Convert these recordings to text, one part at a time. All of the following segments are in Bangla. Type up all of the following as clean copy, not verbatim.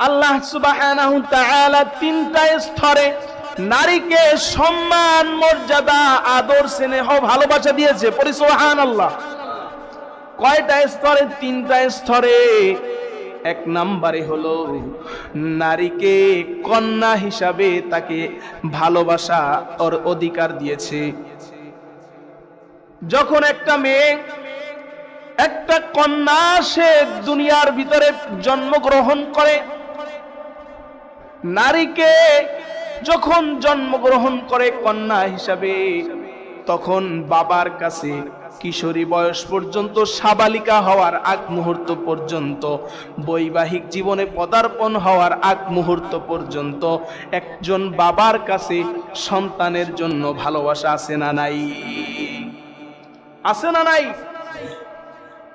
আল্লাহ সুবহানাহু ওয়া তাআলা তিনটা স্তরে নারীকে সম্মান, মর্যাদা, আদর, স্নেহ, ভালোবাসা দিয়েছে। পড়ি সুবহানাল্লাহ। কয়টা স্তরে? তিনটা স্তরে। এক নম্বরে হলো নারীকে কন্যা হিসাবে তাকে ভালোবাসা ওর অধিকার দিয়েছে। যখন একটা মেয়ে, একটা কন্যা সে দুনিয়ার ভিতরে জন্মগ্রহণ করে, নারীকে যখন জন্মগ্রহণ করে কন্যা হিসাবে, তখন বাবার কাছে কিশোরী বয়স পর্যন্ত, সাবালিকা হওয়ার আগ মুহূর্ত পর্যন্ত, বৈবাহিক জীবনে পদার্পণ হওয়ার আগ মুহূর্ত পর্যন্ত একজন বাবার কাছে সন্তানের জন্য ভালোবাসা আছে না নাই? আছে না নাই?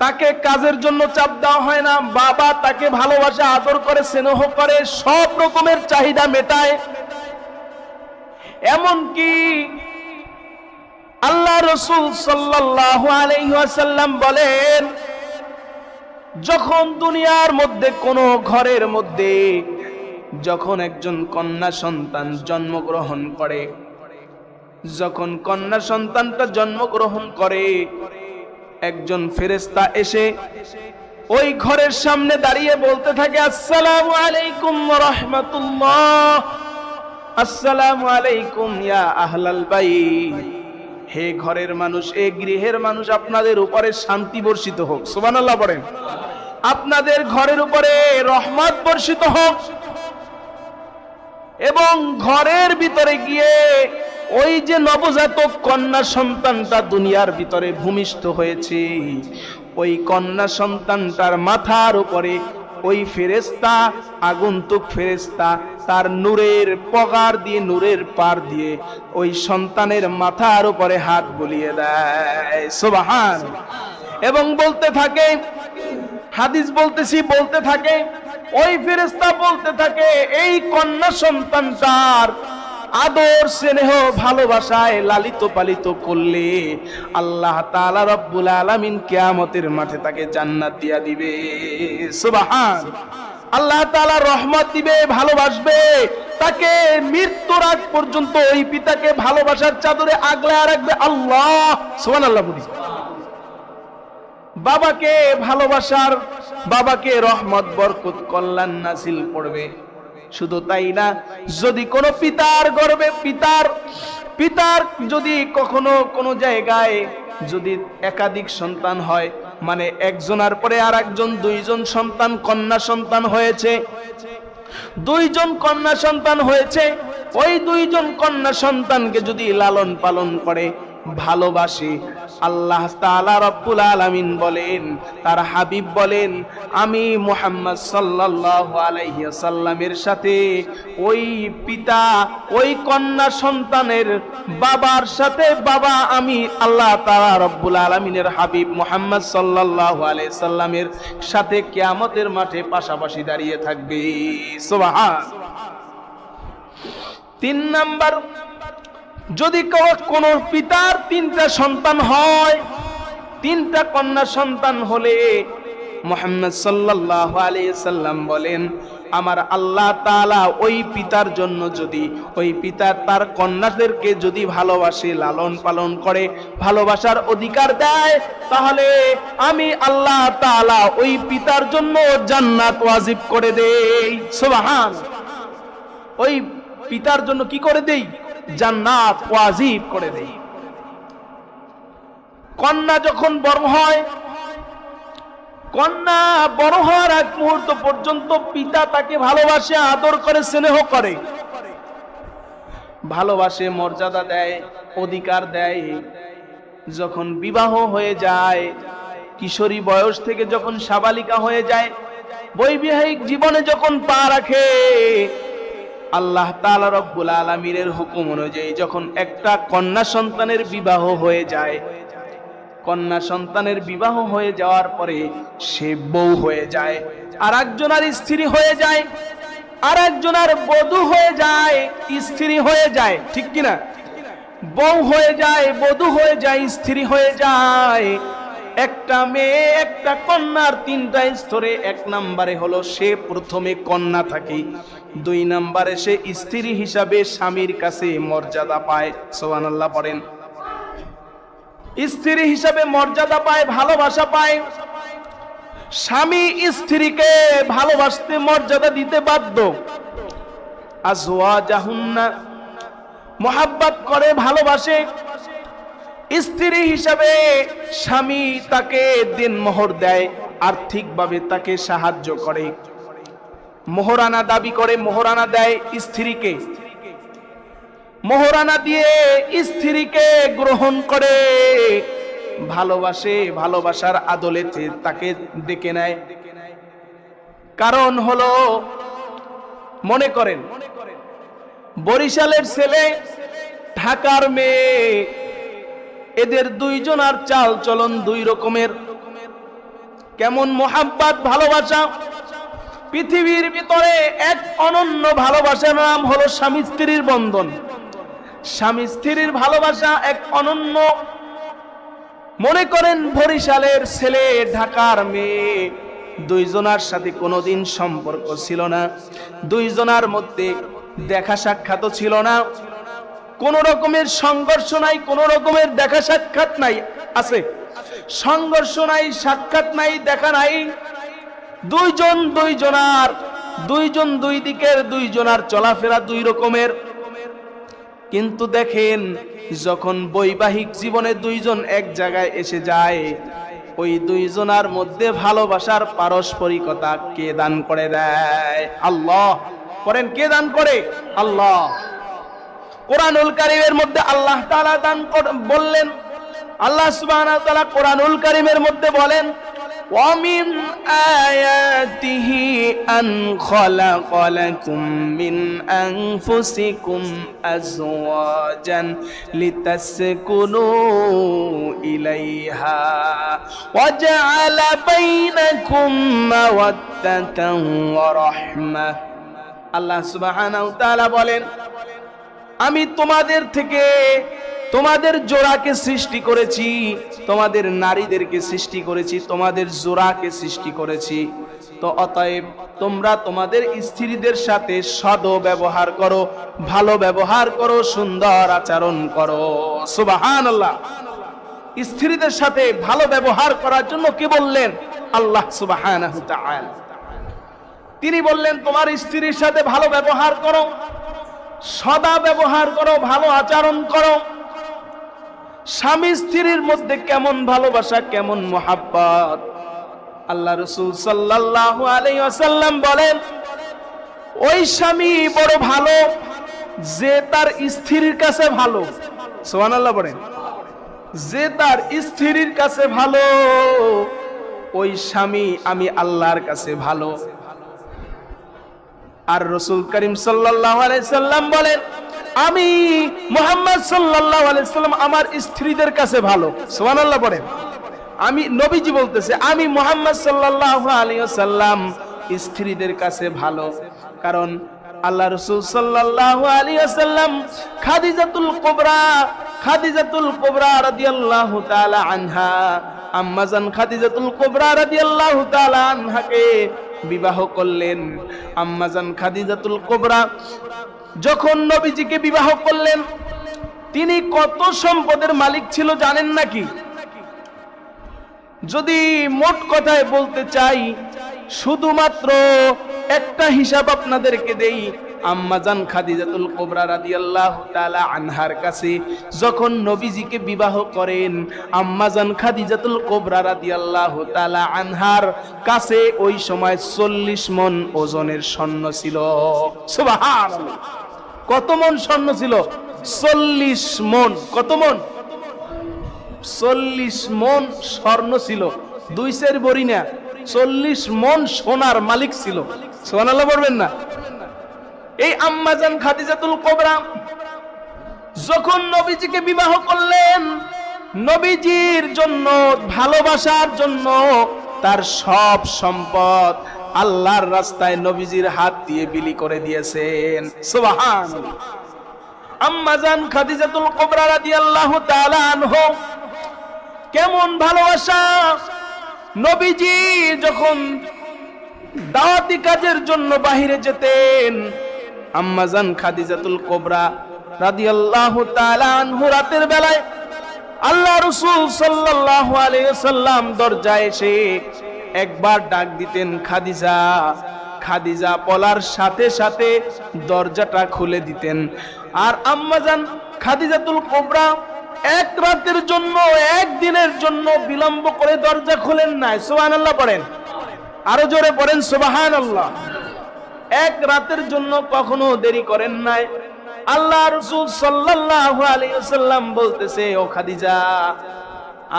তাকে কাজের জন্য চাপ দেওয়া হয় না, বাবা তাকে ভালোবাসা, আদর করে, স্নেহ করে, সব রকমের চাহিদা মেটায়। এমনকি আল্লাহ রাসূল সাল্লাল্লাহু আলাইহি ওয়াসাল্লাম বলেন, যখন দুনিয়ার মধ্যে কোন ঘরের মধ্যে যখন একজন কন্যা সন্তান জন্মগ্রহণ করে, যখন কন্যা সন্তানটা জন্মগ্রহণ করে, একজন ফেরেশতা এসে ওই ঘরের সামনে দাঁড়িয়ে বলতে থাকে, আসসালামু আলাইকুম ওয়া রাহমাতুল্লাহ, আসসালামু আলাইকুম ইয়া আহলাল বাইত। হে ঘরের মানুষ, এ গৃহের মানুষ, আপনাদের উপরে শান্তি বর্ষিত হোক। সুবহানাল্লাহ পড়েন। আপনাদের ঘরের উপরে রহমত বর্ষিত হোক। এবং ঘরের ভিতরে গিয়ে ওই যে নবজাতক কন্যা সন্তানটা দুনিয়ার ভিতরে ভূমিষ্ঠ হয়েছে, ওই কন্যা সন্তানটার মাথার উপরে ওই ফেরেশতা, আগন্তুক ফেরেশতা, তার নূরের পগার দিয়ে, নূরের পার দিয়ে ওই সন্তানের মাথার উপরে হাত বুলিয়ে দেয়। সুবহান। এবং বলতে থাকে, হাদিস বলতেছি, বলতে থাকে, ওই ফেরেশতা বলতে থাকে, এই কন্যা সন্তানটার আদর, স্নেহ, ভালোবাসায় লালিত পালিত করলে আল্লাহ তাআলা রব্বুল আলামিন কিয়ামতের মাঠে তাকে জান্নাত দিয়া দিবে। সুবহান। আল্লাহ তাআলা রহমত দিবে, ভালোবাসবে, তাকে মৃত্যুর আগ পর্যন্ত ওই পিতাকে ভালোবাসার চাদরে আগলায় রাখবে আল্লাহ। সুবহানাল্লাহ বলি। বাবাকে ভালোবাসার, বাবাকে রহমত, বরকত, কল্যাণ নাজিল করবে। শুধু তাই না, যদি কোনো পিতার গর্ভে, পিতার যদি কখনো কোনো জায়গায় যদি একাধিক সন্তান হয়, মানে একজনের পরে আর একজন, দুইজন সন্তান, কন্যা সন্তান হয়েছে, দুইজন কন্যা সন্তান হয়েছে, ওই দুইজন কন্যা সন্তানকে যদি লালন পালন করে, ভালোবাসে, আল্লাহ তাআলা রব্বুল আলামিন বলেন, তার হাবিব বলেন, আমি মুহাম্মদ সাল্লাল্লাহু আলাইহি ওয়াসাল্লামের সাথে ওই পিতা, ওই কন্যা সন্তানের বাবার সাথে বাবা, আমি আল্লাহ তাআলা রব্বুল আলামিনের হাবিব মুহাম্মদ সাল্লাল্লাহু আলাইহি সাল্লামের সাথে কিয়ামতের মাঠে পাশাপাশি দাঁড়িয়ে থাকবে। সুবহান। 3 নাম্বার, যদি কোন পিতার 3টা সন্তান হয়, 3টা কন্যা সন্তান হলে মুহাম্মদ সাল্লাল্লাহু আলাইহি সাল্লাম বলেন, আমার আল্লাহ তাআলা ওই পিতার জন্য, যদি ওই পিতা তার কন্যাদেরকে যদি ভালোবাসে, লালন পালন করে, ভালোবাসার অধিকার দেয়, তাহলে আমি আল্লাহ তাআলা ওই পিতার জন্য জান্নাত ওয়াজিব করে দেই। সুবহান। ওই পিতার জন্য কি করে দেই? জান্নাত ওয়াজিব করে দেই। কন্যা যখন বড় হয়, কন্যা বড় হওয়ার এক মুহূর্ত পর্যন্ত পিতা তাকে ভালোবাসে, আদর করে, স্নেহ করে, ভালোবাসে, মর্যাদা দেয়, অধিকার দেয়। যখন বিবাহ হয়ে যায়, কিশোরী বয়স থেকে যখন সাবালিকা হয়ে যায়, বৈবাহিক জীবনে যখন পা রাখে, আল্লাহ তাআলা রব্বুল আলামিনের হুকুম অনুযায়ী যখন একটা কন্যা সন্তানের বিবাহ হয়ে যায়, কন্যা সন্তানের বিবাহ হয়ে যাওয়ার পরে সে বউ হয়ে যায়, আর একজনের স্ত্রী হয়ে যায়, আর একজনের বধূ হয়ে যায়, স্ত্রী হয়ে যায়। ঠিক কিনা? বউ হয়ে যায়, বধূ হয়ে যায়, স্ত্রী হয়ে যায়। একটা মেয়ে একটা কন্যার তিনটা স্তরে, 1 নম্বরে হলো সে প্রথমে কন্যা থাকে, 2 নম্বরে সে স্ত্রী হিসাবে স্বামীর কাছে মর্যাদা পায়। সুবহানাল্লাহ পড়েন। স্ত্রী হিসাবে মর্যাদা পায়, ভালোবাসা পায়। স্বামী স্ত্রীকে ভালোবাসতে মর্যাদা দিতে বাধ্য। আজওয়াজাহুন্না, মোহাব্বত করে, ভালোবাসে। স্ত্রী হিসাবে স্বামী তাকে দিনমোহর দেয়, আর্থিকভাবে তাকে সাহায্য করে, মোহরানা দাবি করে, মোহরানা দেয় স্ত্রীকে, মোহরানা দিয়ে স্ত্রীকে গ্রহণ করে, ভালোবাসে, ভালোবাসার আদলেতে তাকে ডেকে নেয়। কারণ হলো, মনে করেন বরিশালের ছেলে, ঢাকার মেয়ে, এদের দুইজনার চাল চলন 2 রকমের। কেমন মোহাব্বত, ভালোবাসা। পৃথিবীর ভিতরে এক অনন্য ভালোবাসার নাম হলো স্বামী স্ত্রীর বন্ধন। স্বামী স্ত্রীর ভালোবাসা এক অনন্য। মনে করেন বরিশালের ছেলে, ঢাকার মেয়ে, দুইজনার সাথে কোনোদিন সম্পর্ক ছিল না, দুইজনার মধ্যে দেখা সাক্ষাৎ ছিল না, কোন রকমের সংঘর্ষ নাই, কোন রকমের দেখা সাক্ষাৎ নাই। আছে সংঘর্ষ নাই, সাক্ষাৎ নাই, দেখা নাই। দুইজন দুই দিকের, দুইজনার চলাফেরা 2 রকমের। কিন্তু দেখেন, যখন বৈবাহিক জীবনে দুইজন এক জায়গায় এসে যায়, ওই দুইজনার মধ্যে ভালোবাসার পারস্পরিকতা কে দান করে দেয়? আল্লাহ। করেন, কে দান করে? আল্লাহ। কোরআনুল কারীমের মধ্যে আল্লাহ তাআলা বললেন, আল্লাহ সুবহানাহু ওয়া তাআলা কোরআনুল কারীমের মধ্যে বলেন, ওয়া মিন আয়াতিহি আন খালাকা লাকুম মিন আনফুসিকুম আজওয়াজান লিতাসকুনু ইলাইহা ওয়া জাআলা বাইনাকুম মাওয়াদ্দাতান ওয়া রাহমাহ। আল্লাহ সুবহানাহু ওয়া তাআলা বলেন, আমি তোমাদের থেকে তোমাদের জোড়াকে সৃষ্টি করেছি, তোমাদের নারীদেরকে সৃষ্টি করেছি, তোমাদের জোড়াকে সৃষ্টি করেছি। তো অতএব তোমরা তোমাদের স্ত্রীদের সাথে সদ ব্যবহার করো, ভালো ব্যবহার করো, সুন্দর আচরণ করো। সুবহানাল্লাহ। স্ত্রীদের সাথে ভালো ব্যবহার করার জন্য কে বললেন? আল্লাহ সুবহানাহু ওয়া তাআলা। তিনি বললেন, তোমার স্ত্রীর সাথে ভালো ব্যবহার করো, সদা ব্যবহার করো, ভালো আচরণ করো। স্বামী স্ত্রীর মধ্যে কেমন ভালোবাসা, কেমন মোহাব্বত। আল্লাহ রাসূল সাল্লাল্লাহু আলাইহি ওয়াসাল্লাম বলেন, ওই স্বামী বড় ভালো যে তার স্ত্রীর কাছে ভালো। সুবহানাল্লাহ বলেন। যে তার স্ত্রীর কাছে ভালো, ওই স্বামী আমি আল্লাহর কাছে ভালো। আর রাসূল করিম সাল্লাল্লাহু আলাইহি সাল্লাম বলেন, আমি মুহাম্মদ সাল্লাল্লাহু আলাইহি সাল্লাম আমার স্ত্রীদের কাছে ভালো। সুবহানাল্লাহ বলেন। আমি নবীজি বলতেছে, আমি মুহাম্মদ সাল্লাল্লাহু আলাইহি ওয়াসাল্লাম স্ত্রীদের কাছে ভালো। কারণ আল্লাহ রাসূল সাল্লাল্লাহু আলাইহি ওয়াসাল্লাম খাদিজাতুল কুবরা রাদিয়াল্লাহু তাআলা আনহা, আম্মাজান খাদিজাতুল কুবরা রাদিয়াল্লাহু তাআলা আনহাকে বিবাহ করলেন। আম্মাজান খাদিজাতুল কুবরা যখন নবীজিকে বিবাহ করলেন, তিনি কত সম্পদের মালিক ছিল জানেন নাকি? যদি মোট কথায় বলতে চাই, শুধুমাত্র একটা হিসাব আপনাদেরকে দেই। আম্মাজান খাদিজাতুল কুবরা রাদিয়াল্লাহু তাআলা আনহার কাছে যখন নবীজিকে বিবাহ করেন, আম্মাজান খাদিজাতুল কুবরা রাদিয়াল্লাহু তাআলা আনহার কাছে ওই সময় 40 মণ ওজনের স্বর্ণ ছিল। সুবহানাল্লাহ। কত মণ স্বর্ণ ছিল? 40 মণ। কত মণ? 40 মণ স্বর্ণ ছিল। 2 সের বড়ি না, 40 মণ সোনার মালিক ছিল। সুবহানাল্লাহ বলবেন না? এই আম্মাজান খাদিজাতুল কুবরা যখন নবীজিকে বিবাহ করলেন, নবীজির জন্য, ভালোবাসার জন্য তার সব সম্পদ আল্লাহর রাস্তায় নবীজির হাত দিয়ে বিলি করে দিয়েছেন। সুবহানাল্লাহ। আম্মাজান খাদিজাতুল কুবরা রাদিয়াল্লাহু তাআলা আনহা কেমন ভালোবাসা। নবীজি যখন দাওয়াতি কাজের জন্য বাহিরে যেতেন, আম্মাজান খাদিজাতুল কুবরা রাদিয়াল্লাহু তাআলা আনহু রাতের বেলায় আল্লাহ রাসূল সাল্লাল্লাহু আলাইহি ওয়াসাল্লাম দরজায় এসে একবার ডাক দিতেন, খাদিজা। খাদিজা বলার সাথে সাথে দরজাটা খুলে দিতেন। আর আম্মাজান খাদিজাতুল কুবরা এক রাতের জন্য, একদিনের জন্য বিলম্ব করে দরজা খুলেন নাই। সুবহানাল্লাহ পড়েন, আরো জোরে পড়েন সুবহানাল্লাহ। এক রাতের জন্য কখনো দেরি করেন নাই। আল্লাহ রাসূল সাল্লাল্লাহু আলাইহি ওয়াসাল্লাম বলতেছে, ও খাদিজা,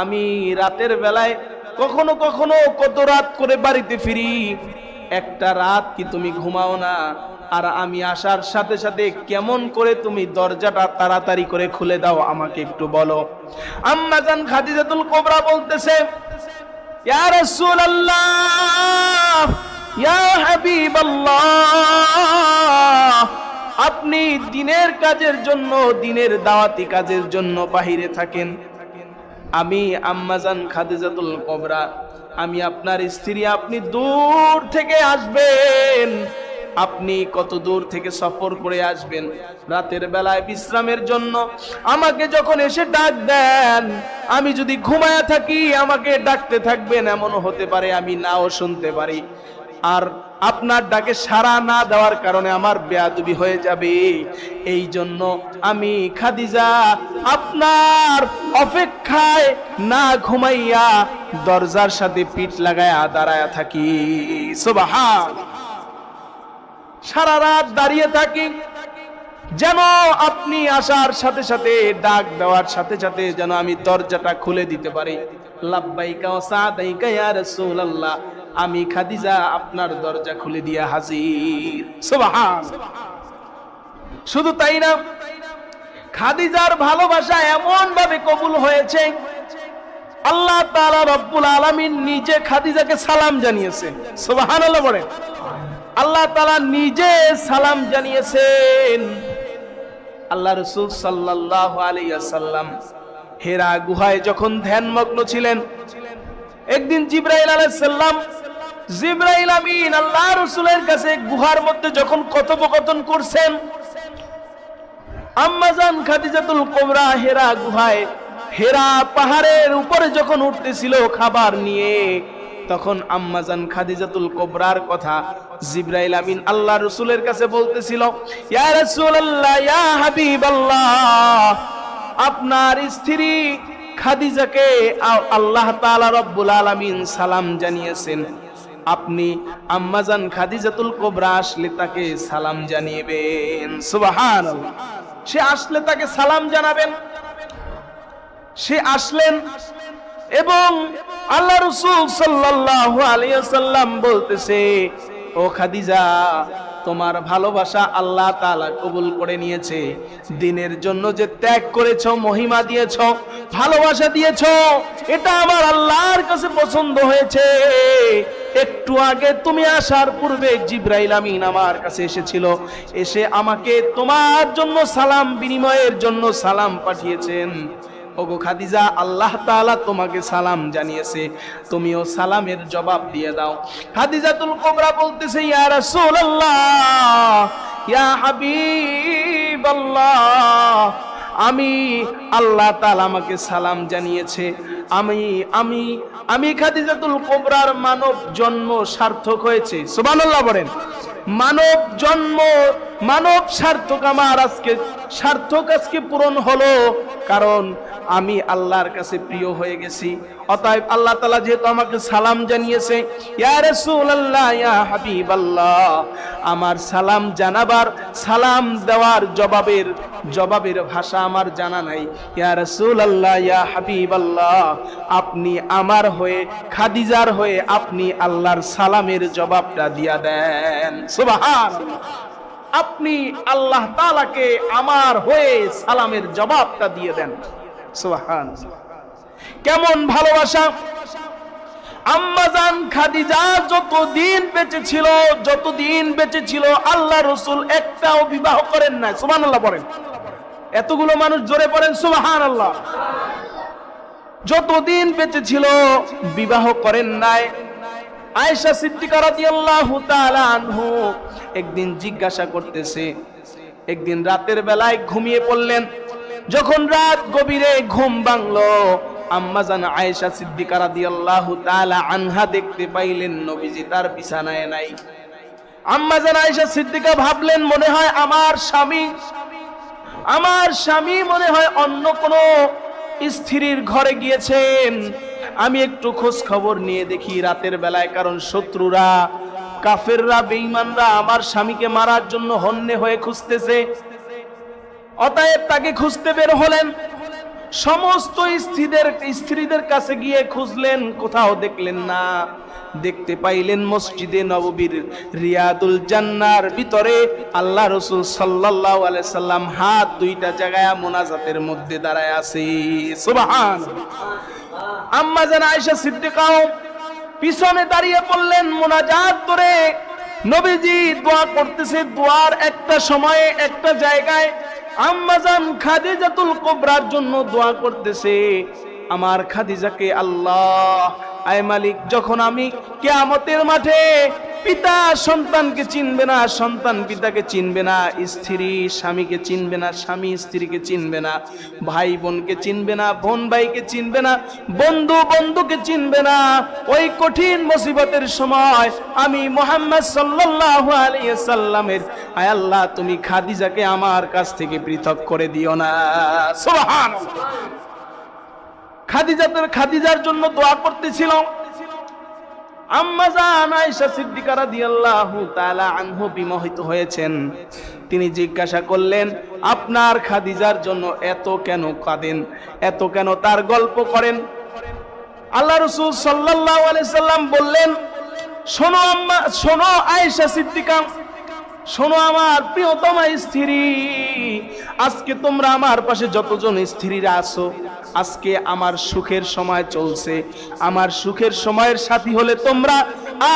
আমি রাতের বেলায় কখনো কখনো কত রাত করে বাড়িতে ফিরি, একটা রাত কি তুমি ঘুমাও না? আর আমি আসার সাথে সাথে কেমন করে তুমি দরজাটা তাড়াতাড়ি করে খুলে দাও, আমাকে একটু বলো। আম্মা জান খাদিজাতুল কুবরা বলতেছে, ইয়া রাসূলুল্লাহ, ইয়া হাবিবাল্লাহ, আপনি দিনের কাজের জন্য, দিনের দাওয়াতি কাজের জন্য বাহিরে থাকেন। আমি আম্মাজান খাদিজাতুল কুবরা, আমি আপনার স্ত্রী, আপনি দূর থেকে আসবেন। আপনি কত দূর থেকে সফর করে আসবেন রাতের বেলায় বিশ্রামের জন্য। আমাকে যখন এসে ডাক দেন, আমি যদি ঘুমায়া থাকি আমাকে ডাকতে থাকবেন, এমন হতে পারে আমি নাও শুনতে পারি। আর আপনার ডাকে সাড়া না দেওয়ার কারণে আমার বেয়াদবি হয়ে যাবে। এই জন্য আমি খাদিজা আপনার অপেক্ষায় না ঘুমাইয়া দরজার সাথে পিঠ লাগায়া দাঁড়ায়া থাকি। সুবহানাল্লাহ। সারা রাত দাঁড়িয়ে থাকি যেন আপনি আসার সাথে সাথে, ডাক দেওয়ার সাথে সাথে যেন আমি দরজাটা খুলে দিতে পারি। লাব্বাইকা ওয়া সাদাইকা ইয়া রাসূলুল্লাহ, আমি খাদিজা আপনার দরজা খুলে দিয়া হাজির। সুবহানাল্লাহ। শুধু তাই না, খাদিজার ভালোবাসা এমন ভাবে কবুল হয়েছে, আল্লাহ তাআলা রব্বুল আলামিন নিজে খাদিজাকে সালাম জানিয়েছেন। সুবহানাল্লাহ বলেন। আল্লাহ তাআলা নিজে সালাম জানিয়েছেন। আল্লাহ রাসূল সাল্লাল্লাহু আলাইহি ওয়াসাল্লাম হেরা গুহায় যখন ধ্যানমগ্ন ছিলেন, একদিন জিবরাইল আলাইহিস সালাম, জিবরাইল আমিন আল্লাহ রাসূলের কাছে গুহার মধ্যে যখন কথোপকথন করছেন, আম্মাজান খাদিজাতুল কুবরা হেরা গুহায়, হেরা পাহাড়ের উপরে যখন উঠতেছিল খাবার নিয়ে, তখন আম্মাজান খাদিজাতুল কুবরার কথা জিবরাইল আমিন আল্লাহ রাসূলের কাছে বলতেছিল, ইয়া রাসূলুল্লাহ, ইয়া হাবিবাল্লাহ, আপনার স্ত্রী খাদিজাকে আল্লাহ তাআলা রব্বুল আলামিন সালাম জানিয়েছেন। আপনি আম্মাজান খাদিজাতুল কুবরা আসলে তাকে সালাম জানিয়েবেন। সুবহানাল্লাহ। সে আসলে তাকে সালাম জানাবেন। সে আসলেন এবং আল্লাহ রাসূল সাল্লাল্লাহু আলাইহি ওয়াসাল্লাম বলতেছে, ও খাদিজা, তোমার ভালোবাসা আল্লাহ তাআলা কবুল করে নিয়েছে। দিনের জন্য যে ত্যাগ করেছো, মহিমা দিয়েছো, ভালোবাসা দিয়েছো, এটা আমার আল্লাহর কাছে পছন্দ হয়েছে। একটু আগে তুমি আসার পূর্বে জিবরাইল আমিন আমার কাছে এসেছিল, এসে আমাকে তোমার জন্য সালাম বিনিময়ের জন্য সালাম পাঠিয়েছেন। ওগো খাদিজা, আল্লাহ তাআলা তোমাকে সালাম জানিয়েছে, তুমিও সালামের জবাব দিয়ে দাও। খাদিজাতুল কুবরা বলতেছে, ইয়া রাসূলুল্লাহ, ইয়া হাবিবাল্লাহ, আমি আল্লাহ তাআলা আমাকে সালাম জানিয়েছে। আমি খাদিজাতুল কুবরার মানব জন্ম সার্থক হয়েছে। সুবহানাল্লাহ বলেন। মানব জন্ম, মানব সার্থক আমার আজকে, সার্থক আজকে পূরণ হলো, কারণ আমি আল্লাহর কাছে প্রিয় হয়ে গেছি। অতএব আল্লাহ তাআলা যেহেতু আমাকে সালাম জানিয়েছে, ইয়া রাসূলুল্লাহ, ইয়া হাবিবাল্লাহ, আমার সালাম জানাবার, সালাম দেওয়ার জবাবের ভাষা আমার জানা নাই। ইয়া রাসূলুল্লাহ, ইয়া হাবিবাল্লাহ, আপনি আমার হয়ে, খাদিজার হয়ে আপনি আল্লাহর সালামের জবাবটা দিয়া দেন। সুবহানাল্লাহ। আপনি আল্লাহ তাআলাকে আমার হয়ে সালামের জবাবটা দিয়ে দেন। সুবহানাল্লাহ। কেমন ভালোবাসা! আম্মাজান খাদিজা যতদিন বেঁচে ছিল আল্লাহ রাসূল একটাও বিবাহ করেন না। সুবহানাল্লাহ বলেন। এতগুলো মানুষ জোরে পড়েন সুবহানাল্লাহ। যতদিন বেঁচে ছিল বিবাহ করেন নাই। আয়েশা সিদ্দিকা রাদিয়াল্লাহু তাআলা আনহু একদিন জিজ্ঞাসা করতেছে, একদিন রাতের বেলায় ঘুমিয়ে পড়লেন। যখন রাত গভীরে ঘুম ভাঙলো, আম্মাজান আয়েশা সিদ্দিকা রাদিয়াল্লাহু তাআলা আনহা দেখতে পাইলেন নবীজি তার বিছানায় নাই। আম্মাজান আয়েশা সিদ্দিকা ভাবলেন, মনে হয় আমার স্বামী মনে হয় অন্য কোনো স্ত্রীর ঘরে গিয়েছেন। আমি একটু খোঁজ খবর নিয়ে দেখি রাতের বেলায়, কারণ শত্রুরা, কাফেররা, বেঈমানরা আমার স্বামীকে মারার জন্য হন্যে হয়ে খুঁজতেছে। অতএব তাকে খুঁজতে বের হলেন। সমস্ত স্ত্রীদের কাছে গিয়ে খুঁজলেন, কোথাও দেখলেন না। দেখতে পাইলেন মসজিদে নববীর রিয়াদুল জান্নার ভিতরে আল্লাহ রাসূল সাল্লাল্লাহু আলাইহি সাল্লাম হাত দুইটা জায়গায় মুনাজাতের মধ্যে দাঁড়ায় আছে। সুবহানাল্লাহ। আম্মা জান আয়েশা সিদ্দিকাও পিছনে দাঁড়িয়ে পড়লেন, মুনাজাত করে নবীজি দোয়া করতেছে। দোয়ার একটা সময়ে একটা জায়গায় আম্মা জান খাদিজাতুল কুবরার জন্য দোয়া করতেছে, আমার খাদিজাকে আল্লাহ, আয় মালিক, যখন আমি কিয়ামতের মাঠে পিতা সন্তানকে চিনবে না, সন্তান পিতাকে চিনবে না, স্ত্রী স্বামীকে চিনবে না, স্বামী স্ত্রীকে চিনবে না, ভাই বোনকে চিনবে না, বোন ভাইকে চিনবে না, বন্ধু বন্ধুকে চিনবে না, ওই কঠিন মুসিবতের সময় আমি মুহাম্মদ সাল্লাল্লাহু আলাইহি সাল্লামের, আয় আল্লাহ, তুমি খাদিজাকে আমার কাছ থেকে পৃথক করে দিও না। সুবহানাল্লাহ। খাদিজার জন্য দোয়া করতেছিল। আম্মা জান আয়েশা সিদ্দিকা রাদিয়াল্লাহু তাআলা আনহু বিমোহিত হয়েছেন। তিনি জিজ্ঞাসা করলেন, আপনার খাদিজার জন্য এত কেন কাঁদেন, এত কেন তার গল্প করেন? আল্লাহ রাসূল সাল্লাল্লাহু আলাইহি সাল্লাম বললেন, শোনো আম্মা, শোনো আয়েশা সিদ্দিকা, শোনো আমার প্রিয়তমা স্ত্রী, আজকে তোমরা আমার পাশে যতজন স্ত্রীরা আছো, আজকে আমার সুখের সময় চলছে, আমার সুখের সময়ের সাথী হলে তোমরা,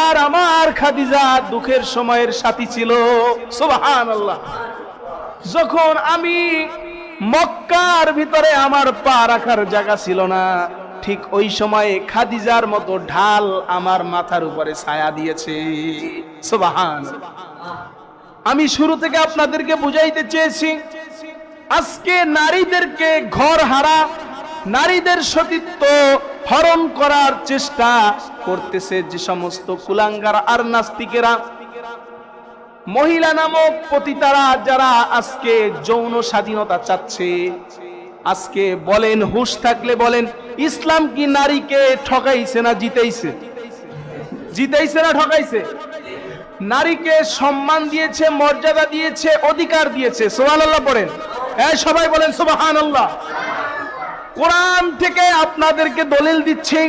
আর আমার খাদিজা দুঃখের সময়ের সাথী ছিল। সুবহানাল্লাহ। যখন আমি মক্কার ভিতরে আমার পা রাখার জায়গা ছিল না, ঠিক ওই সময়ে খাদিজার মতো ঢাল আমার মাথার উপরে ছায়া দিয়েছে। সুবহানাল্লাহ। আমি শুরু থেকে আপনাদেরকে বুঝাইতে চেয়েছি, আজকে নারীদেরকে ঘর হারা, নারীদের সতীত্ব হরণ করার চেষ্টা করতেছে যে সমস্ত কুলাঙ্গার আর নাস্তিকেরা, মহিলা নামক পতিতারা, যারা আজকে যৌন স্বাধীনতা চাচ্ছে। আজকে বলেন, হুঁশ থাকলে বলেন, ইসলাম কি নারীকে ঠকাইছে না জিতাইছে? জিতাইছে না ঠকাইছে? নারীকে সম্মান দিয়েছে, মর্যাদা দিয়েছে, অধিকার দিয়েছে। সুবহানাল্লাহ পড়েন, সবাই বলেন সুবহানাল্লাহ। কোরআন থেকে আপনাদেরকে দলিল দিচ্ছি,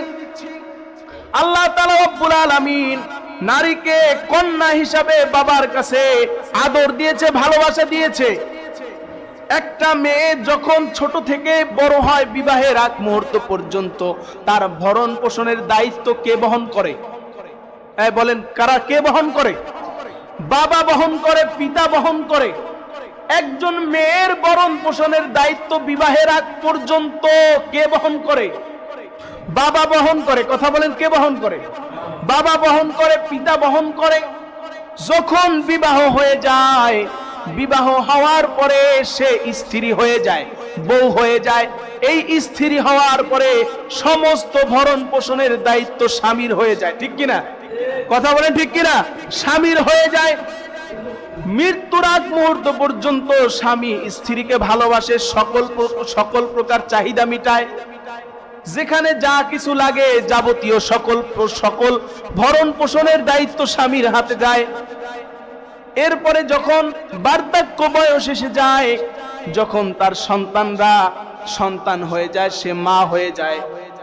আল্লাহ তাআলা রব্বুল আলামিন নারীকে কন্যা হিসাবে বাবার কাছে আদর দিয়েছে, ভালোবাসা দিয়েছে। একটা মেয়ে যখন ছোট থেকে বড় হয়, বিবাহের আগ মুহূর্ত পর্যন্ত তার ভরণ পোষণের দায়িত্ব কে বহন করে? বলেন, কারা? কে বহন করে? বাবা বহন করে, পিতা বহন করে। একজন মেয়ের ভরণ পোষণের দায়িত্ব বিবাহের আগ পর্যন্ত কে বহন করে? বাবা বহন করে। কথা বলেন, কে বহন করে? বাবা বহন করে, পিতা বহন করে। যখন বিবাহ হয়ে যায়, বিবাহ হওয়ার পরে সে স্ত্রী হয়ে যায়, বউ হয়ে যায়। এই স্ত্রী হওয়ার পরে সমস্ত ভরণ পোষণের দায়িত্ব স্বামীর হয়ে যায়। ঠিক কিনা? কথা বলেন, ঠিক কিনা? স্বামীর হয়ে যায়। মৃত্যুর আগ মুহূর্ত পর্যন্ত স্বামী স্ত্রীকে ভালোবাসে, সকল প্রকার চাহিদা মিটায়। যেখানে যা কিছু লাগে, যাবতীয় সকল ভরণ পোষণের দায়িত্ব স্বামীর হাতে যায়। এরপরে যখন বার্ধক্য বয়স এসে যায়, যখন তার সন্তানরা সন্তান হয়ে যায়, সে মা হয়ে যায়।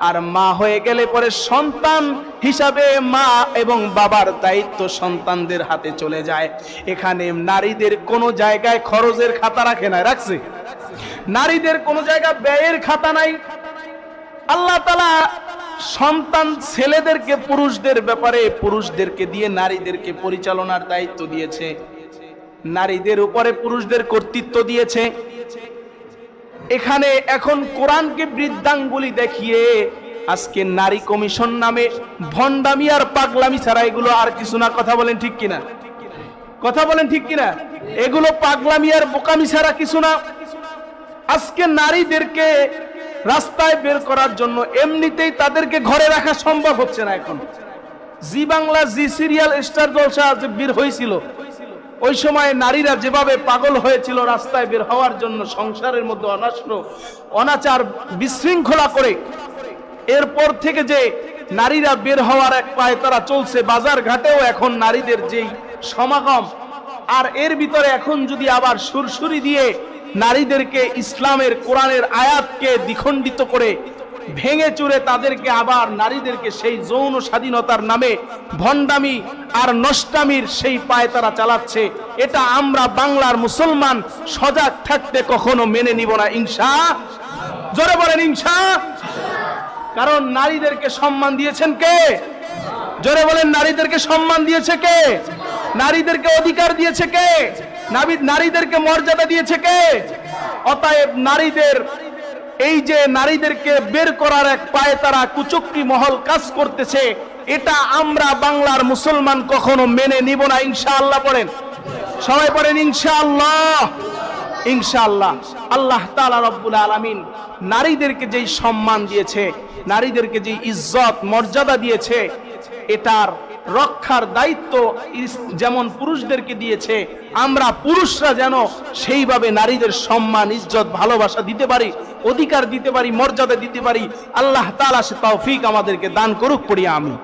আর মা হয়ে গেলে পরে সন্তান হিসাবে মা এবং বাবার দায়িত্ব সন্তানদের হাতে চলে যায়। এখানে নারীদের কোনো জায়গায় খরচের খাতা রাখে না, রাখছে? নারীদের কোনো জায়গায় ব্যয়ের খাতা নাই। আল্লাহ তাআলা সন্তান ছেলেদেরকে পুরুষদের ব্যাপারে, পুরুষদেরকে দিয়ে নারীদেরকে পরিচালনার দায়িত্ব দিয়েছে, নারীদের উপরে পুরুষদের কর্তৃত্ব দিয়েছে। এখানে এখন কোরআনকে বৃদ্ধাঙ্গুলি দেখিয়ে আজকে নারী কমিশন নামে ভণ্ডামি আর পাগলামি ছাড়া এগুলো আর কিছু না। কথা বলেন ঠিক কিনা? কথা বলেন ঠিক কিনা? এগুলো পাগলামি আর বোকামি ছাড়া কিছু না। আজকে নারীদেরকে রাস্তায় বের করার জন্য এমনিতেই তাদেরকে ঘরে রাখা সম্ভব হচ্ছে না। এখন জি বাংলা জি সিরিয়াল স্টার জলসা যে বের হয়েছিল, ওই সময় নারীরা যেভাবে পাগল হয়েছিল রাস্তায় বের হওয়ার জন্য, সংসারের মধ্যে অনাচার বিশৃঙ্খলা করে, এরপর থেকে যে নারীরা বের হওয়ার এক পায়ে তারা চলছে, বাজার ঘাটেও এখন নারীদের যেই সমাগম, আর এর ভিতরে এখন যদি আবার সুরসুরি দিয়ে নারীদেরকে ইসলামের কোরআনের আয়াতকে দ্বিখণ্ডিত করে ভেঙে চুরে তাদেরকে আবার নারীদেরকে সেই যৌন স্বাধীনতার নামে ভণ্ডামি আর নষ্টামির সেই পায়ে তারা চালাচ্ছে, এটা আমরা বাংলার মুসলমান সজাগ থাকতে কখনো মেনে নিব না। ইনশাআল্লাহ, জোরে বলেন ইনশাআল্লাহ। কারণ নারীদেরকে সম্মান দিয়েছেন কে? জোরে বলেন, নারীদেরকে সম্মান দিয়েছে কে? নারীদেরকে অধিকার দিয়েছে কে? নারীদেরকে মর্যাদা দিয়েছে কে? অতএব নারীদের এই যে নারীদেরকে বের করার এক পায়ে তারা কুচক্রী মহল কাজ করতেছে, এটা আমরা বাংলার মুসলমান কখনো মেনে নিব না। ইনশাআল্লাহ পড়েন, সবাই পড়েন ইনশাআল্লাহ। ইনশাআল্লাহ আল্লাহ তাআলা রব্বুল আলামিন নারীদেরকে যেই সম্মান দিয়েছে, নারীদেরকে যেই ইজ্জত মর্যাদা দিয়েছে, এটার রক্ষার দায়িত্ব যেমন পুরুষদেরকে দিয়েছে, আমরা পুরুষরা যেন সেইভাবে নারীদের সম্মান, ইজ্জত, ভালোবাসা দিতে পারি, অধিকার দিতে পারি, মর্যাদা দিতে পারি। আল্লাহ তাআলা সে তৌফিক আমাদেরকে দান করুক, পড়ি আমি।